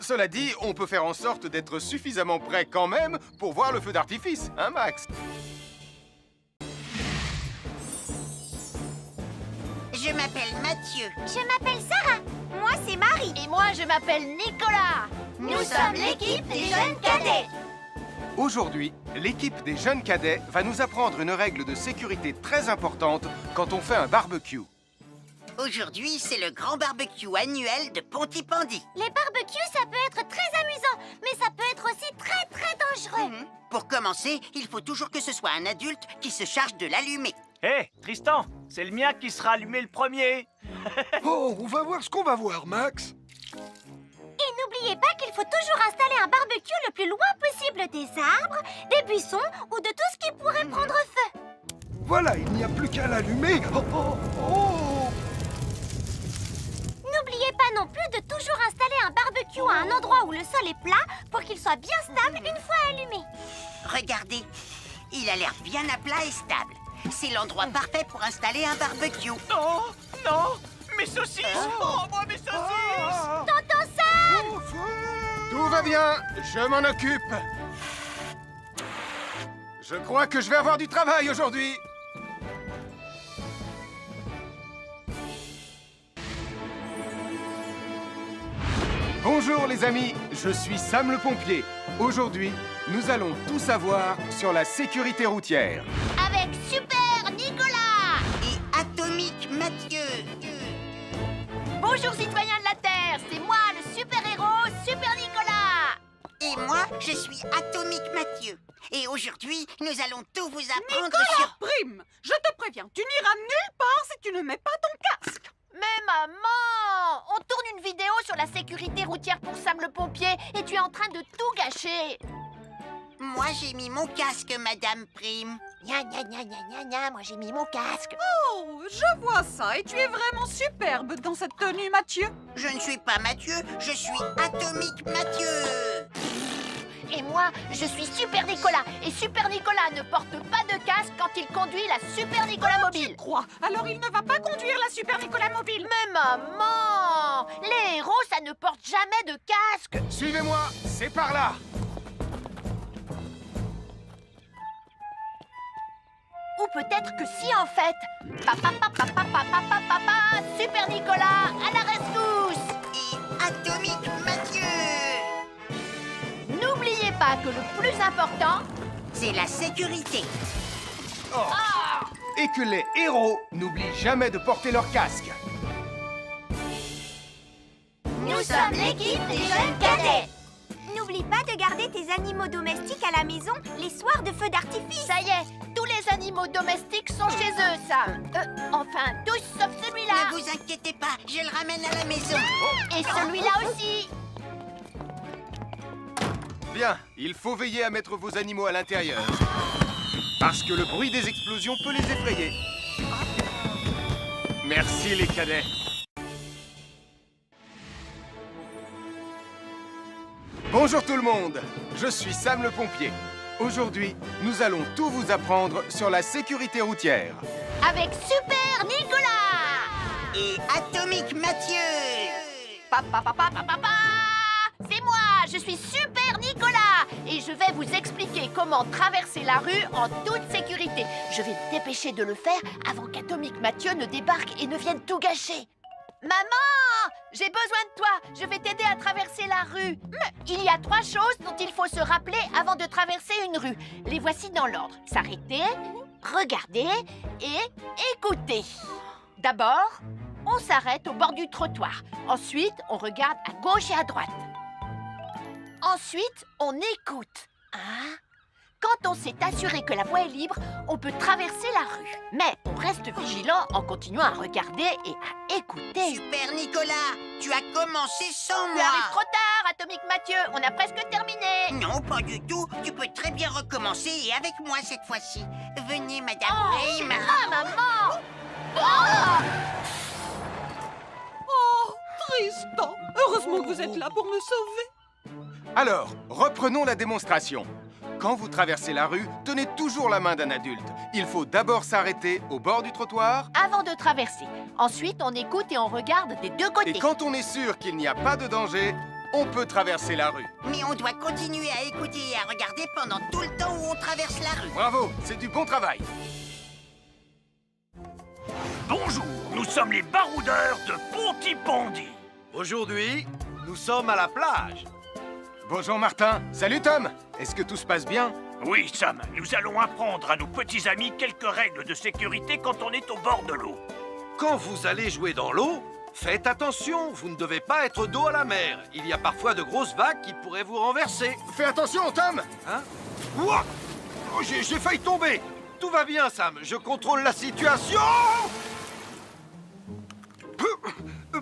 Cela dit, on peut faire en sorte d'être suffisamment prêt quand même pour voir le feu d'artifice, hein, Max? Je m'appelle Mathieu. Je m'appelle Sarah. Moi, c'est Marie. Et moi, je m'appelle Nicolas. Nous sommes l'équipe des jeunes cadets. Aujourd'hui, l'équipe des jeunes cadets va nous apprendre une règle de sécurité très importante quand on fait un barbecue. Aujourd'hui, c'est le grand barbecue annuel de Pontypandy. Les barbecues, ça peut être très amusant, mais ça peut être aussi très très dangereux. Pour commencer, il faut toujours que ce soit un adulte qui se charge de l'allumer. Hé, Tristan, c'est le mien qui sera allumé le premier. Oh, on va voir ce qu'on va voir, Max. Et n'oubliez pas qu'il faut toujours installer un barbecue le plus loin possible des arbres, des buissons ou de tout ce qui pourrait prendre feu. Voilà, il n'y a plus qu'à l'allumer. Oh, oh, oh. N'oubliez pas non plus de toujours installer un barbecue à un endroit où le sol est plat pour qu'il soit bien stable une fois allumé. Regardez, il a l'air bien à plat et stable. C'est l'endroit parfait pour installer un barbecue. Non, non, mes saucisses. Oh, moi, mes saucisses. Tonton Sam! Tout va bien, je m'en occupe. Je crois que je vais avoir du travail aujourd'hui. Bonjour les amis, je suis Sam le pompier. Aujourd'hui, nous allons tout savoir sur la sécurité routière. Avec Super Nicolas! Et Atomique Mathieu. Bonjour citoyens de la Terre, c'est moi le super-héros Super Nicolas. Et moi, je suis Atomique Mathieu. Et aujourd'hui, nous allons tout vous apprendre Nicolas sur... Prime, je te préviens, tu n'iras nulle part si tu ne mets pas ton casque. Mais maman, on tourne une vidéo sur la sécurité routière pour Sam le pompier et tu es en train de tout gâcher. Moi, j'ai mis mon casque, Madame Prime. Gna gna gna gna gna gna, moi j'ai mis mon casque. Oh, je vois ça et tu es vraiment superbe dans cette tenue, Mathieu. Je ne suis pas Mathieu, je suis Atomique Mathieu. Et moi, je suis Super Nicolas. Et Super Nicolas ne porte pas de casque quand il conduit la Super Nicolas Mobile. Crois, alors il ne va pas conduire la Super Nicolas Mobile. Mais maman, les héros, ça ne porte jamais de casque. Suivez-moi, c'est par là. Ou peut-être que si en fait. Papa, papa, papa, papa, papa, Super Nicolas, à la rescousse. Et Atomique Mathieu. N'oubliez pas que le plus important, c'est la sécurité. Et que les héros n'oublient jamais de porter leur casque. Nous sommes l'équipe des jeunes cadets. N'oublie pas de garder tes animaux domestiques à la maison les soirs de feu d'artifice. ça y est, tous les animaux domestiques sont chez eux, Sam. Enfin, tous sauf celui-là. Ne vous inquiétez pas, je le ramène à la maison. Et celui-là aussi. Bien, il faut veiller à mettre vos animaux à l'intérieur. Parce que le bruit des explosions peut les effrayer. Merci les cadets. Bonjour tout le monde, je suis Sam le pompier. Aujourd'hui, nous allons tout vous apprendre sur la sécurité routière. Avec Super Nicolas. Et Atomique Mathieu. Papa, papa, papa, papa. C'est moi, je suis Super Nicolas. Et je vais vous expliquer comment traverser la rue en toute sécurité. Je vais me dépêcher de le faire avant qu'Atomique Mathieu ne débarque et ne vienne tout gâcher. Maman, j'ai besoin de toi. Je vais t'aider à traverser la rue. Mais il y a 3 choses dont il faut se rappeler avant de traverser une rue. Les voici dans l'ordre. S'arrêter, regarder et écouter. D'abord, on s'arrête au bord du trottoir. Ensuite, on regarde à gauche et à droite. Ensuite, on écoute. Hein? Quand on s'est assuré que la voie est libre, on peut traverser la rue. Mais on reste vigilant en continuant à regarder et à écouter. Super Nicolas, tu as commencé sans Tu moi. arrives trop tard, Atomique Mathieu. On a presque terminé. Non, pas du tout. Tu peux très bien recommencer et avec moi cette fois-ci. Venez, Madame Prime. Ah, maman! Oh! Oh, Tristan, heureusement que vous êtes là pour me sauver. Alors, reprenons la démonstration. Quand vous traversez la rue, tenez toujours la main d'un adulte. Il faut d'abord s'arrêter au bord du trottoir. Avant de traverser. Ensuite, on écoute et on regarde des deux côtés. Et quand on est sûr qu'il n'y a pas de danger, on peut traverser la rue. Mais on doit continuer à écouter et à regarder pendant tout le temps où on traverse la rue. Bravo, c'est du bon travail. Bonjour, nous sommes les baroudeurs de Pontypandy. Aujourd'hui, nous sommes à la plage. Bonjour Martin. Salut Tom. Est-ce que tout se passe bien? Oui, Sam, nous allons apprendre à nos petits amis quelques règles de sécurité quand on est au bord de l'eau. Quand vous allez jouer dans l'eau, faites attention, vous ne devez pas être dos à la mer. Il y a parfois de grosses vagues qui pourraient vous renverser. Fais attention Tom. Hein? Ouah! Oh, j'ai failli tomber. Tout va bien, Sam, je contrôle la situation.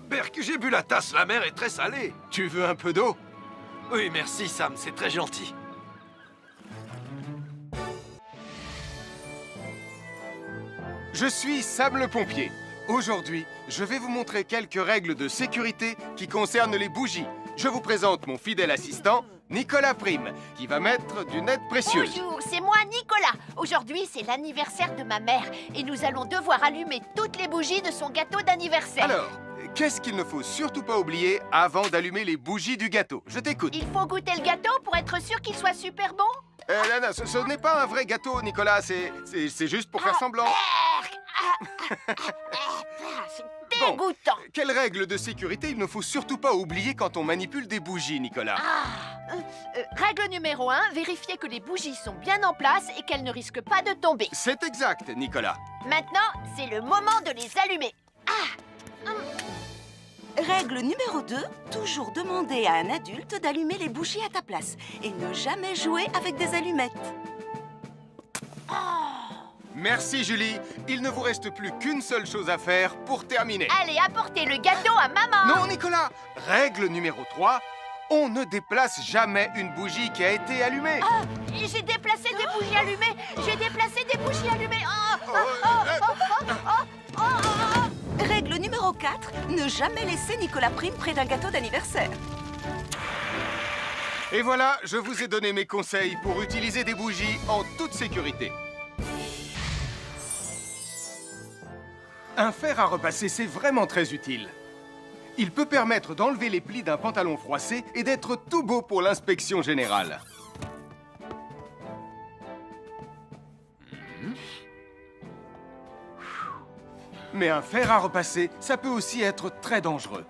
Berk, j'ai bu la tasse, la mer est très salée. Tu veux un peu d'eau? Oui, merci Sam, c'est très gentil. Je suis Sam le pompier. Aujourd'hui, je vais vous montrer quelques règles de sécurité qui concernent les bougies. Je vous présente mon fidèle assistant, Nicolas Prime, qui va mettre d'une aide précieuse. Bonjour, c'est moi Nicolas. Aujourd'hui, c'est l'anniversaire de ma mère et nous allons devoir allumer toutes les bougies de son gâteau d'anniversaire. Alors, qu'est-ce qu'il ne faut surtout pas oublier avant d'allumer les bougies du gâteau? Je t'écoute. Il faut goûter le gâteau pour être sûr qu'il soit super bon. Non, ce n'est pas un vrai gâteau, Nicolas. C'est juste pour faire semblant. C'est dégoûtant. Quelles règles de sécurité il ne faut surtout pas oublier quand on manipule des bougies, Nicolas? Règle numéro 1, vérifier que les bougies sont bien en place et qu'elles ne risquent pas de tomber. C'est exact, Nicolas. Maintenant, c'est le moment de les allumer. Règle numéro 2, toujours demander à un adulte d'allumer les bougies à ta place et ne jamais jouer avec des allumettes. Merci, Julie. Il ne vous reste plus qu'une seule chose à faire pour terminer. Allez, apportez le gâteau à maman. Non, Nicolas. Règle numéro 3, on ne déplace jamais une bougie qui a été allumée. J'ai déplacé des bougies allumées. J'ai déplacé des bougies allumées. Règle numéro 4, ne jamais laisser Nicolas Prime près d'un gâteau d'anniversaire. Et voilà, je vous ai donné mes conseils pour utiliser des bougies en toute sécurité. Un fer à repasser, c'est vraiment très utile. Il peut permettre d'enlever les plis d'un pantalon froissé et d'être tout beau pour l'inspection générale. Mais un fer à repasser, ça peut aussi être très dangereux.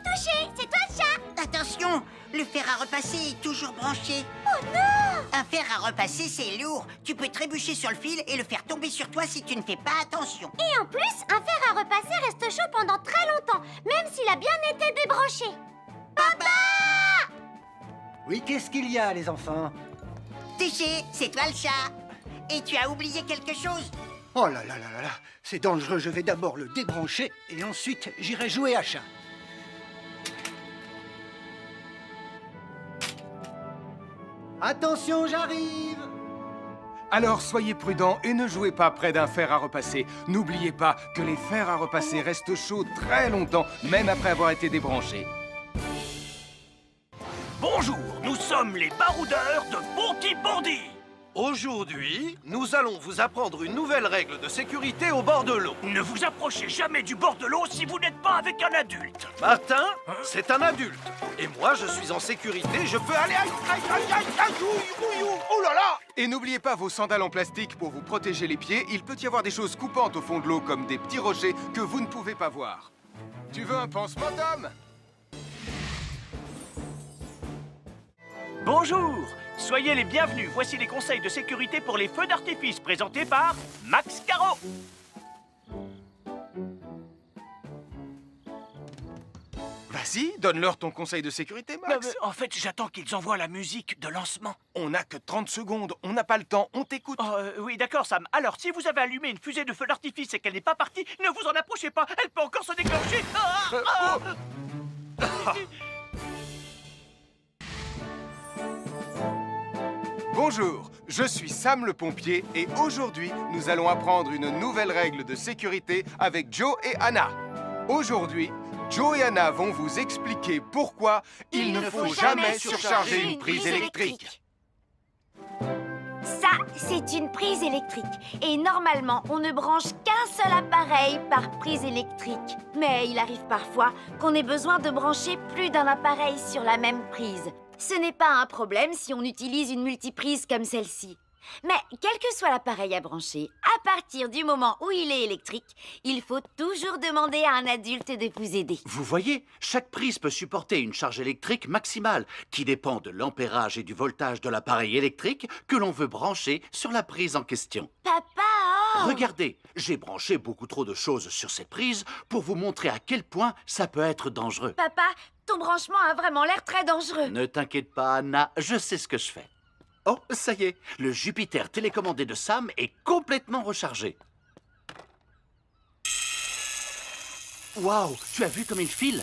Touché, c'est toi le chat. Attention, le fer à repasser est toujours branché. Oh non! Un fer à repasser, c'est lourd. Tu peux trébucher sur le fil et le faire tomber sur toi si tu ne fais pas attention. Et en plus, un fer à repasser reste chaud pendant très longtemps, même s'il a bien été débranché. Papa! Oui, qu'est-ce qu'il y a, les enfants? Touché, c'est toi le chat. Et tu as oublié quelque chose? Oh là là là là là, c'est dangereux, je vais d'abord le débrancher et ensuite j'irai jouer à chat. Attention, j'arrive! Alors soyez prudents et ne jouez pas près d'un fer à repasser. N'oubliez pas que les fers à repasser restent chauds très longtemps, même après avoir été débranchés. Bonjour, nous sommes les baroudeurs de Bonty-Bondy. Aujourd'hui, nous allons vous apprendre une nouvelle règle de sécurité au bord de l'eau. Ne vous approchez jamais du bord de l'eau si vous n'êtes pas avec un adulte. Martin, c'est un adulte. Et moi, je suis en sécurité, je peux aller... Oh là là! Et n'oubliez pas vos sandales en plastique pour vous protéger les pieds. Il peut y avoir des choses coupantes au fond de l'eau, comme des petits rochers que vous ne pouvez pas voir. Tu veux un pansement, Tom? Bonjour, soyez les bienvenus. Voici les conseils de sécurité pour les feux d'artifice présentés par Max Caro. Vas-y, donne-leur ton conseil de sécurité, Max. En fait, j'attends qu'ils envoient la musique de lancement. On n'a que 30 secondes, on n'a pas le temps, on t'écoute. Oui, d'accord, Sam. Alors, si vous avez allumé une fusée de feu d'artifice et qu'elle n'est pas partie, ne vous en approchez pas. Elle peut encore se déclencher. Bonjour, je suis Sam le pompier et aujourd'hui, nous allons apprendre une nouvelle règle de sécurité avec Joe et Anna. Aujourd'hui, Joe et Anna vont vous expliquer pourquoi il ne faut jamais surcharger une prise électrique. Ça, c'est une prise électrique. Et normalement, on ne branche qu'un seul appareil par prise électrique. Mais il arrive parfois qu'on ait besoin de brancher plus d'un appareil sur la même prise. Ce n'est pas un problème si on utilise une multiprise comme celle-ci. Mais quel que soit l'appareil à brancher, à partir du moment où il est électrique, il faut toujours demander à un adulte de vous aider. Vous voyez, chaque prise peut supporter une charge électrique maximale qui dépend de l'ampérage et du voltage de l'appareil électrique que l'on veut brancher sur la prise en question. Papa, oh! Regardez, j'ai branché beaucoup trop de choses sur cette prise pour vous montrer à quel point ça peut être dangereux. Papa, ton branchement a vraiment l'air très dangereux. Ne t'inquiète pas, Anna, je sais ce que je fais. Oh, ça y est, le Jupiter télécommandé de Sam est complètement rechargé. Waouh, tu as vu comme il file?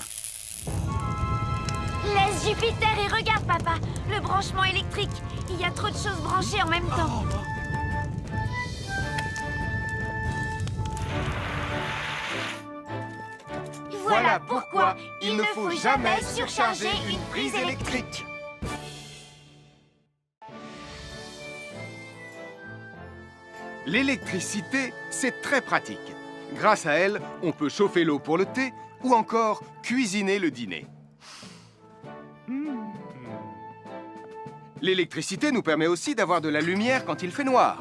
Laisse Jupiter et regarde, papa. Le branchement électrique. Il y a trop de choses branchées en même temps. Voilà pourquoi il ne faut jamais surcharger une prise électrique. L'électricité, c'est très pratique. Grâce à elle, on peut chauffer l'eau pour le thé ou encore cuisiner le dîner. L'électricité nous permet aussi d'avoir de la lumière quand il fait noir.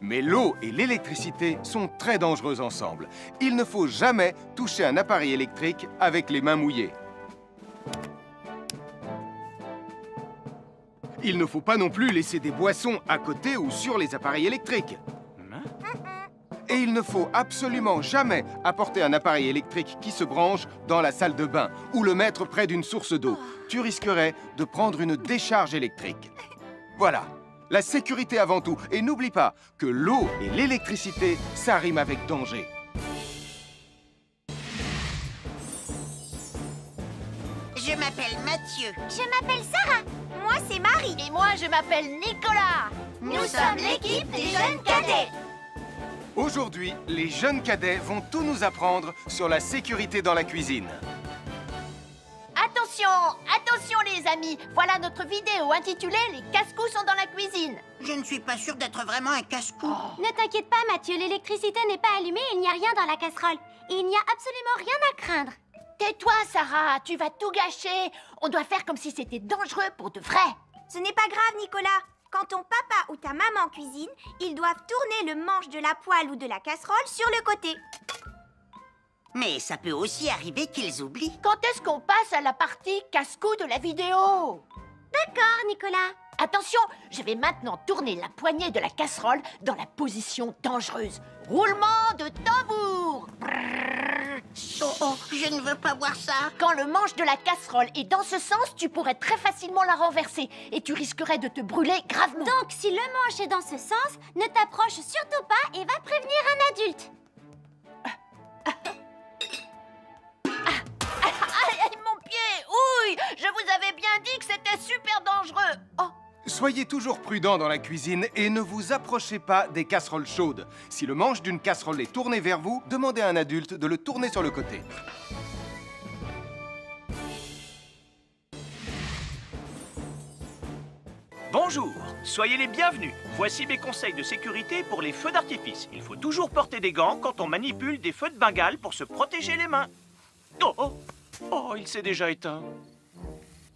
Mais l'eau et l'électricité sont très dangereux ensemble. Il ne faut jamais toucher un appareil électrique avec les mains mouillées. Il ne faut pas non plus laisser des boissons à côté ou sur les appareils électriques. Et il ne faut absolument jamais apporter un appareil électrique qui se branche dans la salle de bain ou le mettre près d'une source d'eau. Tu risquerais de prendre une décharge électrique. Voilà, la sécurité avant tout. Et n'oublie pas que l'eau et l'électricité, ça rime avec danger. Je m'appelle Mathieu. Je m'appelle Sarah. Moi, c'est Marie. Et moi, je m'appelle Nicolas. Nous sommes l'équipe des jeunes cadets. Aujourd'hui, les jeunes cadets vont tout nous apprendre sur la sécurité dans la cuisine. Attention, attention les amis. Voilà notre vidéo intitulée « Les casse-cou sont dans la cuisine ». Je ne suis pas sûre d'être vraiment un casse-cou. Ne t'inquiète pas, Mathieu. L'électricité n'est pas allumée et il n'y a rien dans la casserole. Et il n'y a absolument rien à craindre. Tais-toi, Sarah, tu vas tout gâcher. On doit faire comme si c'était dangereux pour de vrai. Ce n'est pas grave, Nicolas. Quand ton papa ou ta maman cuisine, ils doivent tourner le manche de la poêle ou de la casserole sur le côté. Mais ça peut aussi arriver qu'ils oublient. Quand est-ce qu'on passe à la partie casse-cou de la vidéo? D'accord, Nicolas. Attention, je vais maintenant tourner la poignée de la casserole dans la position dangereuse. Roulement de tambour. Oh, je ne veux pas voir ça. Quand le manche de la casserole est dans ce sens, tu pourrais très facilement la renverser et tu risquerais de te brûler gravement. Donc, si le manche est dans ce sens, ne t'approche surtout pas et va prévenir un adulte. Aïe, mon pied! Ouille! Je vous avais bien dit que c'était super dangereux. Oh! Soyez toujours prudents dans la cuisine et ne vous approchez pas des casseroles chaudes. Si le manche d'une casserole est tourné vers vous, demandez à un adulte de le tourner sur le côté. Bonjour, soyez les bienvenus. Voici mes conseils de sécurité pour les feux d'artifice. Il faut toujours porter des gants quand on manipule des feux de Bengale pour se protéger les mains. Oh, oh, oh, il s'est déjà éteint.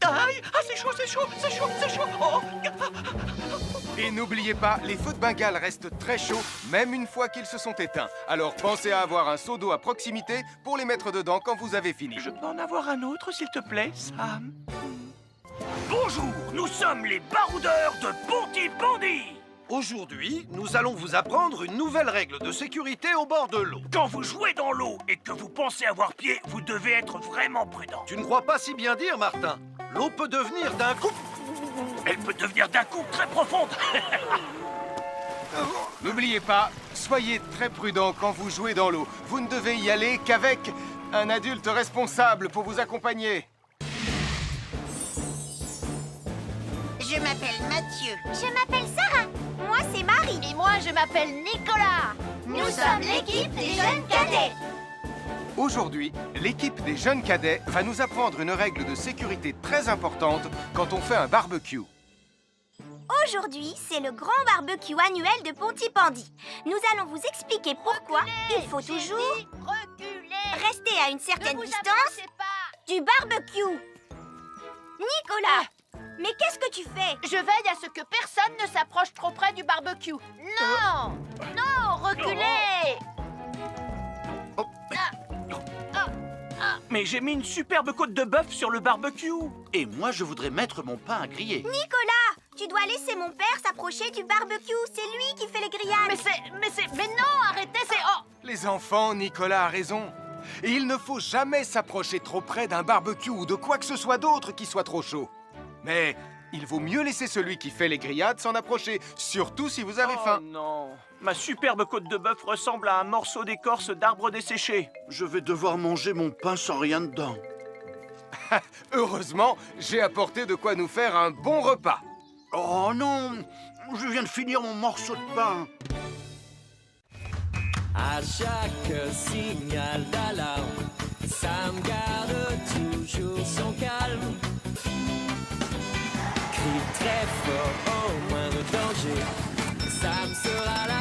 Aïe, ah, c'est chaud, c'est chaud, c'est chaud, c'est chaud. Oh. Et n'oubliez pas, les feux de Bengale restent très chauds, même une fois qu'ils se sont éteints. Alors pensez à avoir un seau d'eau à proximité pour les mettre dedans quand vous avez fini. Je peux en avoir un autre, s'il te plaît, Sam? Bonjour, nous sommes les baroudeurs de Pontypandy. Aujourd'hui, nous allons vous apprendre une nouvelle règle de sécurité au bord de l'eau. Quand vous jouez dans l'eau et que vous pensez avoir pied, vous devez être vraiment prudent. Tu ne crois pas si bien dire, Martin? L'eau peut devenir d'un coup... Elle peut devenir d'un coup très profonde. N'oubliez pas, soyez très prudents quand vous jouez dans l'eau. Vous ne devez y aller qu'avec un adulte responsable pour vous accompagner. Je m'appelle Mathieu. Je m'appelle Sarah. Moi, c'est Marie. Et moi, je m'appelle Nicolas. Nous sommes l'équipe des jeunes cadets. Aujourd'hui, l'équipe des jeunes cadets va nous apprendre une règle de sécurité très importante quand on fait un barbecue. Aujourd'hui, c'est le grand barbecue annuel de Pontypandy. Nous allons vous expliquer pourquoi il faut toujours rester à une certaine distance du barbecue. Nicolas, mais qu'est-ce que tu fais? Je veille à ce que personne ne s'approche trop près du barbecue. Non! Non, reculez! Mais j'ai mis une superbe côte de bœuf sur le barbecue. Et moi, je voudrais mettre mon pain à griller. Nicolas, tu dois laisser mon père s'approcher du barbecue. C'est lui qui fait les grillades. Mais non, arrêtez, c'est... Oh! Les enfants, Nicolas a raison. Et il ne faut jamais s'approcher trop près d'un barbecue ou de quoi que ce soit d'autre qui soit trop chaud. Mais il vaut mieux laisser celui qui fait les grillades s'en approcher, surtout si vous avez faim. Non, ma superbe côte de bœuf ressemble à un morceau d'écorce d'arbre desséché. Je vais devoir manger mon pain sans rien dedans. Heureusement, j'ai apporté de quoi nous faire un bon repas. Oh non, je viens de finir mon morceau de pain. À chaque signal d'alarme, Sam garde toujours son calme. Crie très fort au moindre danger, Sam sera là.